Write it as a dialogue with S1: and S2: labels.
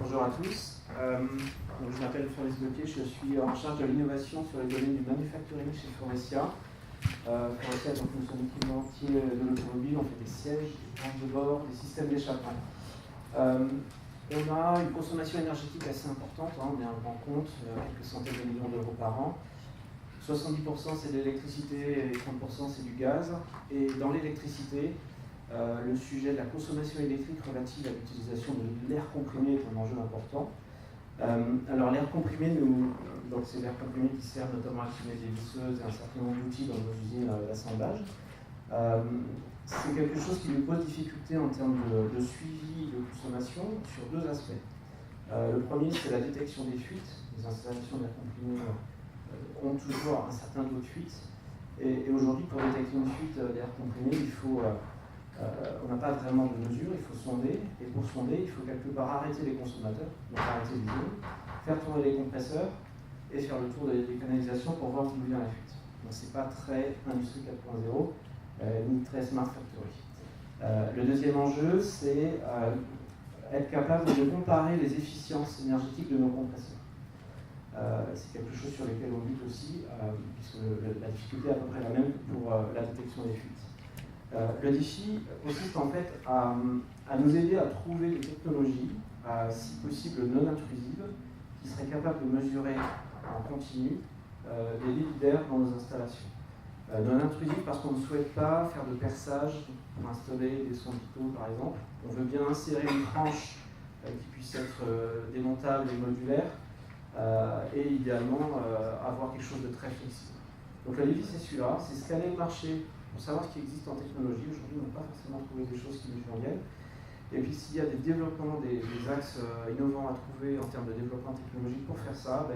S1: Bonjour à tous. Donc je m'appelle Fabrice Gauthier, je suis en charge de l'innovation sur les domaines du manufacturing chez Faurecia. Faurecia, donc nous sommes équipementiers de l'automobile, on fait des sièges, des planches de bord, des systèmes d'échappement. On a une consommation énergétique assez importante, on est un grand compte, quelques centaines de millions d'euros par an. 70% c'est de l'électricité et 30% c'est du gaz. Et dans l'électricité, le sujet de la consommation électrique relative à l'utilisation de l'air comprimé est un enjeu important. Alors l'air comprimé, c'est l'air comprimé qui sert notamment à actionner des visseuses et un certain nombre d'outils dans nos usines d'assemblage. C'est quelque chose qui nous pose difficulté en termes de suivi de consommation sur deux aspects. Le premier, c'est la détection des fuites. Les installations d'air comprimé ont toujours un certain taux de fuite. Et aujourd'hui, pour détecter une fuite d'air comprimé, on n'a pas vraiment de mesure, il faut sonder. Et pour sonder, il faut quelque part arrêter les consommateurs, donc arrêter l'usine, faire tourner les compresseurs et faire le tour des canalisations pour voir d'où vient la fuite. Donc c'est pas très Industrie 4.0, ni très Smart Factory. Le deuxième enjeu, c'est être capable de comparer les efficiences énergétiques de nos compresseurs. C'est quelque chose sur lequel on lutte aussi, puisque la difficulté est à peu près la même que pour la détection des fuites. Le défi consiste en fait à nous aider à trouver des technologies, si possible non intrusives, qui seraient capables de mesurer en continu les limites d'air dans nos installations. Non intrusives parce qu'on ne souhaite pas faire de perçage pour installer des sondes vitaux par exemple. On veut bien insérer une tranche qui puisse être démontable et modulaire, et idéalement avoir quelque chose de très flexible. Donc le défi c'est celui-là, c'est scanner le marché pour savoir ce qui existe en technologie. Aujourd'hui, on n'a pas forcément trouvé des choses qui nous conviennent. Et puis s'il y a des développements, des axes innovants à trouver en termes de développement technologique pour faire ça,